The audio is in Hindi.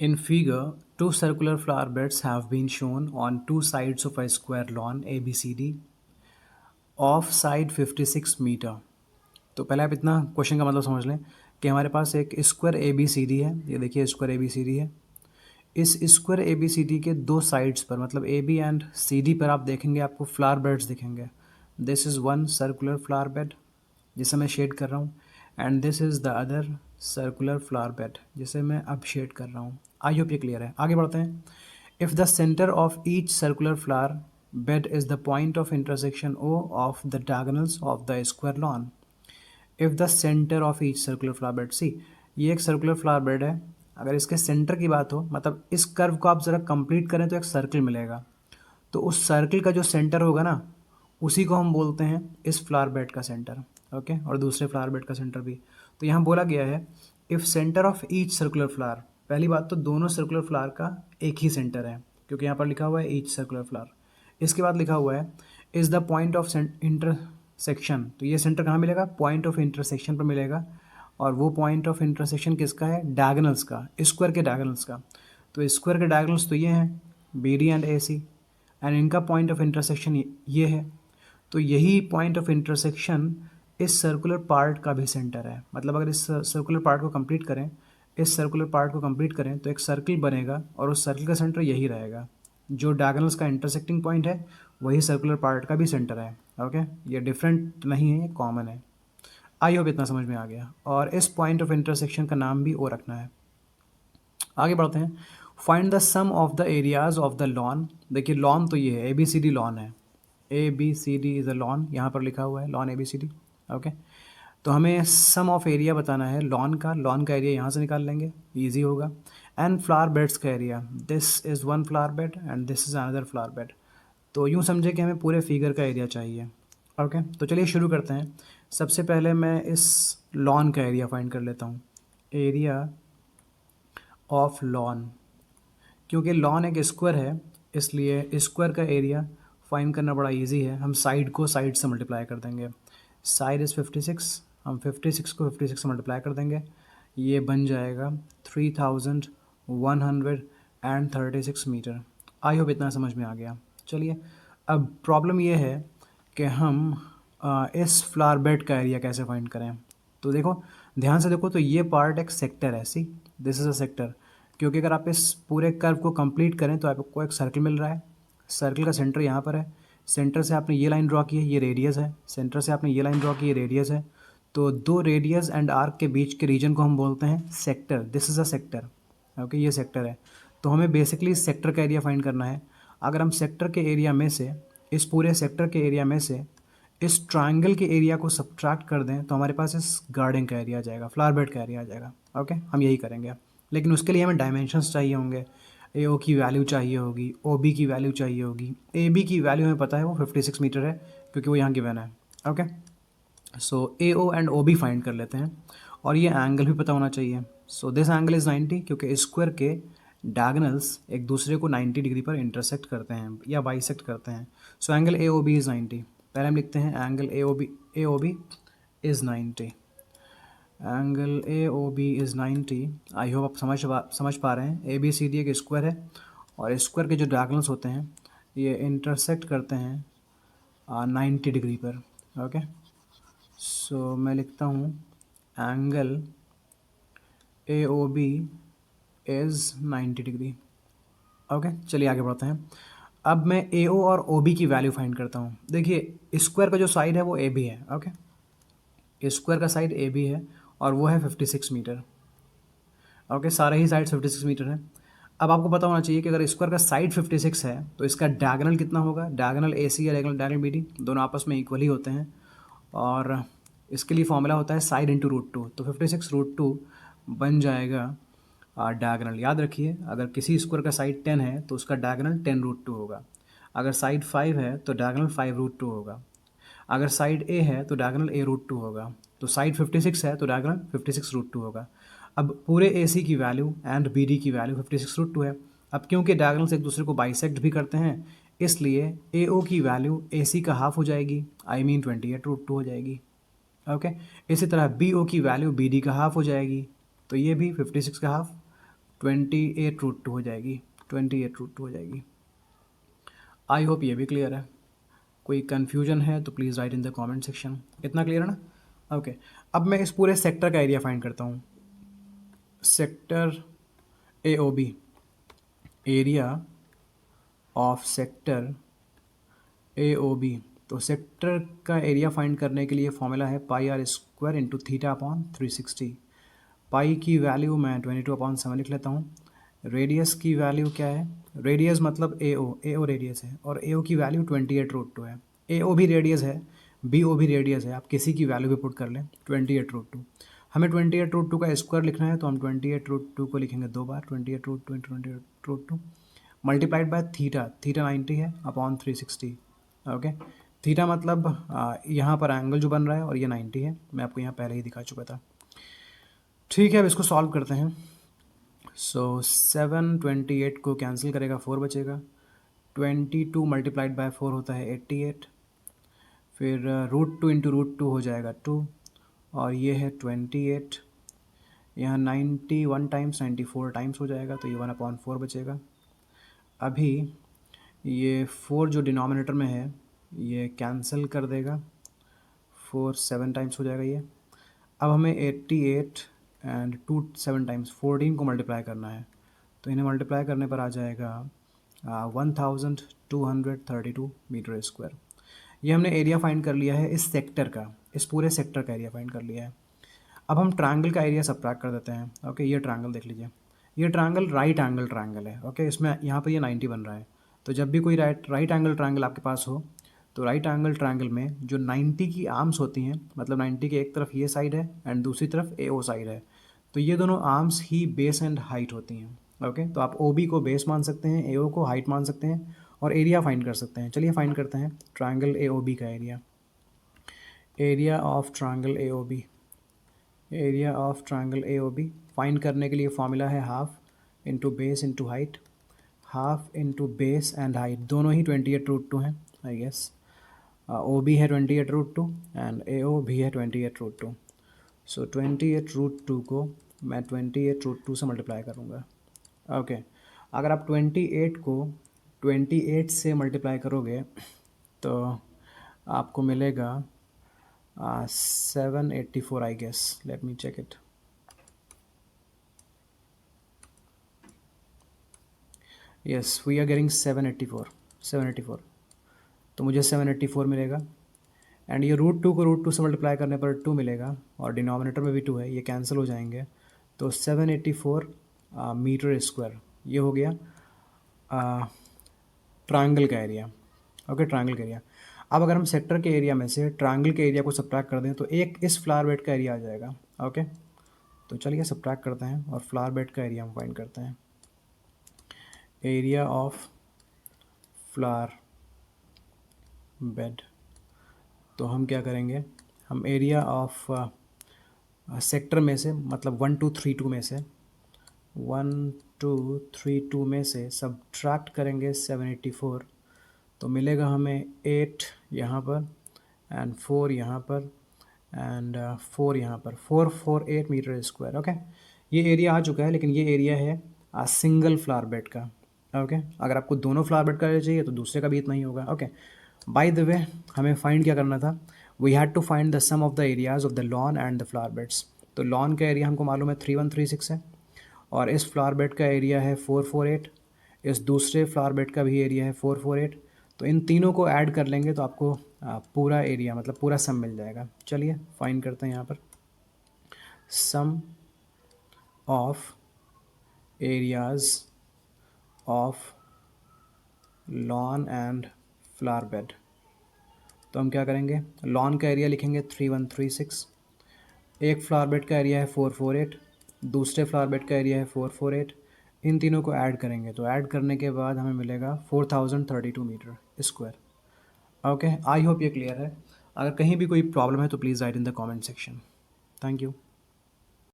In figure, two circular flower beds have been shown on two sides of a square lawn ABCD of side 56 metre. तो पहले आप इतना क्वेश्चन का मतलब समझ लें कि हमारे पास एक square A B C D है। ये देखिए square A B C D है। इस square A B C D के दो साइड्स पर मतलब A B and C D पर आप देखेंगे आपको फ्लावर बेड्स दिखेंगे। This is one circular flower bed जिसे मैं शेड कर रहा हूँ and this is the other circular flower bed जिसे मैं अब शेड कर रहा हूँ। आई होप ये क्लियर है। आगे बढ़ते हैं। If the centre of each circular flower bed is the point of intersection O of the diagonals of the square lawn. If the centre of each circular flower bed, see ये एक सर्कुलर फ्लावर बेड है। अगर इसके सेंटर की बात हो मतलब इस कर्व को आप ज़रा कंप्लीट करें तो एक सर्कल मिलेगा। तो उस सर्कल का जो सेंटर होगा ना उसी को हम बोलते हैं इस फ्लावर बेड का सेंटर। ओके, और दूसरे फ्लावर बेड का सेंटर भी। तो यहाँ बोला गया है if centre of each circular flower, पहली बात तो दोनों सर्कुलर फ्लावर का एक ही सेंटर है क्योंकि यहाँ पर लिखा हुआ है ईच सर्कुलर फ्लावर। इसके बाद लिखा हुआ है is the point of intersection. तो ये सेंटर कहाँ मिलेगा? पॉइंट ऑफ इंटरसेक्शन पर मिलेगा। और वो पॉइंट ऑफ इंटरसेक्शन किसका है? डायगोनल्स का, स्क्वायर के डायगोनल्स का। तो स्क्वायर के डायगोनल्स तो ये हैं B D and A C and इनका पॉइंट ऑफ इंटरसेक्शन ये है। तो यही पॉइंट ऑफ इंटरसेक्शन इस सर्कुलर पार्ट का भी सेंटर है। मतलब अगर इस सर्कुलर पार्ट को कंप्लीट करें, इस सर्कुलर पार्ट को कंप्लीट करें तो एक सर्कल बनेगा और उस सर्कल का सेंटर यही रहेगा। जो डायगोनल्स का इंटरसेक्टिंग पॉइंट है वही सर्कुलर पार्ट का भी सेंटर है। ओके, ये डिफरेंट नहीं है, ये कॉमन है। आई होप इतना समझ में आ गया। और इस पॉइंट ऑफ इंटरसेक्शन का नाम भी ओ रखना है। आगे बढ़ते हैं। Find the sum of the areas of the lawn. देखिए लॉन तो ये है, A B C D lawn है। A B C D is a lawn, यहाँ पर लिखा हुआ है lawn A B C D. Okay, तो हमें सम ऑफ एरिया बताना है लॉन का। लॉन का एरिया यहाँ से निकाल लेंगे, इजी होगा। एंड फ्लावर बेड्स का area, this is one flower bed and this is another flower bed. तो यूँ समझे कि हमें पूरे फिगर का एरिया चाहिए। ओके, तो चलिए शुरू करते हैं। सबसे पहले मैं इस लॉन का एरिया फाइंड कर लेता हूँ। एरिया ऑफ लॉन, क्योंकि लॉन एक स्क्वायर है इसलिए स्क्वायर का एरिया फाइंड करना बड़ा इजी है। हम साइड को साइड से मल्टीप्लाई कर देंगे। साइड इज़ 56, हम 56 को 56 से मल्टीप्लाई कर देंगे। ये बन जाएगा 3136 मीटर। आई होप इतना समझ में आ गया। चलिए, अब प्रॉब्लम ये है कि हम इस फ्लावर बेड का एरिया कैसे फाइंड करें। तो देखो, ध्यान से देखो, तो ये पार्ट एक सेक्टर है। सी, दिस इज़ अ सेक्टर। क्योंकि अगर आप इस पूरे कर्व को कंप्लीट करें तो आपको एक सर्कल मिल रहा है। सर्कल का सेंटर यहाँ पर है। सेंटर से आपने ये लाइन ड्रॉ की है, ये रेडियस है। सेंटर से आपने ये लाइन ड्रॉ की, ये रेडियस है। तो दो रेडियस एंड आर्क के बीच के रीजन को हम बोलते हैं sector. This is a sector. Okay, ये सेक्टर है। तो हमें बेसिकली इस सेक्टर का एरिया फाइंड करना है। अगर हम सेक्टर के एरिया में से, इस पूरे सेक्टर के एरिया में से इस ट्रायंगल के एरिया को सब्ट्रैक्ट कर दें तो हमारे पास इस गार्डन का एरिया आ जाएगा, फ्लावर बेड का एरिया आ जाएगा। ओके, हम यही करेंगे। लेकिन उसके लिए हमें डायमेंशंस चाहिए होंगे। ए ओ की वैल्यू चाहिए होगी, ओ बी की वैल्यू चाहिए होगी। ए बी की वैल्यू हमें पता है वो 56 मीटर है क्योंकि वो यहाँ गिवन है। Okay, so A O and O B find कर लेते हैं। और ये एंगल भी पता होना चाहिए। सो दिस एंगल इज़ 90 क्योंकि स्क्वायर के डायगोनल्स एक दूसरे को 90 डिग्री पर इंटरसेक्ट करते हैं या बाइसेक्ट करते हैं। So angle A O B is 90। पहले हम लिखते हैं angle A O B is 90। Angle A O B is 90। I hope आप समझ पा रहे हैं। ए बी सी डी एक स्क्वायर है और स्क्वायर के जो डायगोनल्स होते हैं ये इंटरसेक्ट करते हैं 90 डिग्री पर। ओके, सो मैं लिखता हूँ angle A O B is 90 degree. Okay, चलिए आगे बढ़ते हैं। अब मैं ए ओ और ओ बी की वैल्यू फाइंड करता हूँ। देखिए स्क्वायर का जो साइड है वो ए बी है। ओके, स्क्वायर का साइड ए बी है और वो है 56 मीटर। ओके, सारे ही साइड 56 मीटर है। अब आपको पता होना चाहिए कि अगर स्क्वायर का साइड 56 है तो इसका डायगोनल कितना होगा। डायगोनल ए सी या डायगोनल बी डी दोनों आपस में इक्वल ही होते हैं और इसके लिए फॉर्मूला होता है साइड इंटू √2। तो 56 √2 बन जाएगा डायगोनल। याद रखिए, अगर किसी स्क्वायर का साइड 10 है तो उसका डायगोनल 10 √2 होगा। अगर साइड 5 है तो डायगोनल 5 √2 होगा। अगर साइड ए है तो डायगोनल a√2 होगा। तो साइड 56 है तो डायगोनल 56 √2 होगा। अब पूरे ए सी की वैल्यू एंड बी डी की वैल्यू 56 √2 है। अब क्योंकि डायगोनल्स एक दूसरे को बाइसेक्ट भी करते हैं इसलिए ए ओ की वैल्यू ए सी का हाफ हो जाएगी, आई मीन 28 √2 हो जाएगी। ओके, इसी तरह बी ओ की वैल्यू बी डी का हाफ हो जाएगी, तो ये भी 56 का हाफ 28√2 हो जाएगी, 28√2 हो जाएगी। आई होप ये भी क्लियर है। कोई कन्फ्यूजन है तो please write in the comment section. इतना क्लियर है ना? ओके, अब मैं इस पूरे सेक्टर का एरिया फाइंड करता हूँ। Sector AOB, area of sector AOB। तो सेक्टर का एरिया फाइंड करने के लिए फॉर्मूला है πr² इंटू थीटा अपॉन 360। पाई की वैल्यू मैं 22/7 लिख लेता हूँ। रेडियस की वैल्यू क्या है? रेडियस मतलब AO रेडियस है, और AO की वैल्यू 28√2 है। AO भी रेडियस है, BO भी रेडियस है, आप किसी की वैल्यू भी पुट कर लें। 28√2, हमें 28√2 का स्क्वायर लिखना है, तो हम 28√2 को लिखेंगे 2 बार, 28√2 into 28√2 multiplied by theta. Theta 90 है अपॉन 360। ओके, थीटा मतलब यहाँ पर एंगल जो बन रहा है, और ये 90 है। मैं आपको यहाँ पहले ही दिखा चुका था। ठीक है, अब इसको सॉल्व करते हैं। सो 728 को कैंसिल करेगा, 4 बचेगा। 22 मल्टीप्लाइड बाय 4 होता है 88। फिर √2 इंटू √2 हो जाएगा 2, और ये है 28। यहाँ 91 टाइम्स 94 टाइम्स हो जाएगा, तो ये 1/4 बचेगा। अभी ये 4 जो डिनोमिनेटर में है ये कैंसिल कर देगा, 4 7 टाइम्स हो जाएगा ये। अब हमें 88 एंड 2 7 टाइम्स 14 को मल्टीप्लाई करना है, तो इन्हें मल्टीप्लाई करने पर आ जाएगा 1232 मीटर स्क्वायर। ये हमने एरिया फाइंड कर लिया है इस सेक्टर का, इस पूरे सेक्टर का एरिया फाइंड कर लिया है। अब हम ट्रायंगल का एरिया सबट्रैक्ट कर देते हैं। ओके, ये ट्रायंगल देख लीजिए, ये ट्रायंगल राइट एंगल ट्रायंगल है। ओके, इसमें यहाँ पर ये 90 बन रहा है। तो जब भी कोई राइट एंगल ट्रायंगल आपके पास हो, तो राइट एंगल ट्रायंगल में जो 90 की आर्म्स होती हैं, मतलब 90 के एक तरफ ये साइड है एंड दूसरी तरफ AO साइड है, तो ये दोनों arms he base and height होती हैं। ओके, तो आप OB को बेस मान सकते हैं, AO को हाइट मान सकते हैं, और एरिया फाइंड कर सकते हैं। चलिए फाइंड करते हैं ट्रायंगल AOB का area. Area of triangle AOB, area of triangle AOB find करने के लिए फॉर्मूला है half into base into height. Half into base and height दोनों ही 28√2 हैं, आई गेस। OB है 28√2 एंड AO भी है 28√2। सो 28√2 को मैं 28√2 से मल्टीप्लाई करूँगा। ओके, अगर आप 28 को 28 से मल्टीप्लाई करोगे तो आपको मिलेगा 784, I guess. Let me check it. Yes, we are getting 784। तो मुझे 784 मिलेगा, एंड ये √2 को √2 से मल्टीप्लाई करने पर 2 मिलेगा, और डिनोमिनेटर में भी 2 है, ये कैंसिल हो जाएंगे। तो 784 मीटर स्क्वायर ये हो गया ट्रायंगल का एरिया। ओके, ट्रायंगल का एरिया। अब अगर हम सेक्टर के एरिया में से ट्रायंगल के एरिया को सब्ट्रैक्ट कर दें, तो एक इस फ्लावर बेड का एरिया आ जाएगा। ओके, तो चलिए सब्ट्रैक्ट करते हैं और फ्लावर बेड का एरिया हम फाइंड करते हैं। एरिया ऑफ फ्लावर बेड, तो हम क्या करेंगे, हम एरिया ऑफ सेक्टर में से, मतलब 1 2 3 2 में से 1 2 3 2 में से सब्ट्रैक्ट करेंगे 784, तो मिलेगा हमें 8 यहाँ पर एंड 4 यहाँ पर एंड 4 यहाँ पर, 448 मीटर स्क्वायर। ओके, ये एरिया आ चुका है, लेकिन ये एरिया है सिंगल फ्लावर बेड का। ओके, अगर आपको दोनों फ्लावर बेड का एरिया चाहिए तो दूसरे का भी इतना ही होगा। ओके, बाय द वे हमें फाइंड क्या करना था, we had to find the sum of the areas of the lawn and the flower beds. तो लॉन का एरिया हमको मालूम है 3136 है, और इस फ्लावर बेड का एरिया है 448, इस दूसरे फ्लावर बेड का भी एरिया है 448। तो इन तीनों को ऐड कर लेंगे तो आपको पूरा एरिया, मतलब पूरा सम मिल जाएगा। चलिए फाइंड करते हैं यहाँ पर sum of areas of lawn and flower bed. तो हम क्या करेंगे, लॉन का एरिया लिखेंगे 3136, एक फ्लावर बेड का एरिया है 448, दूसरे फ्लावर बेड का एरिया है 448। इन तीनों को ऐड करेंगे, तो ऐड करने के बाद हमें मिलेगा 4032 metre square. Okay, I hope ये क्लियर है। अगर कहीं भी कोई प्रॉब्लम है तो please write in the comment section. Thank you.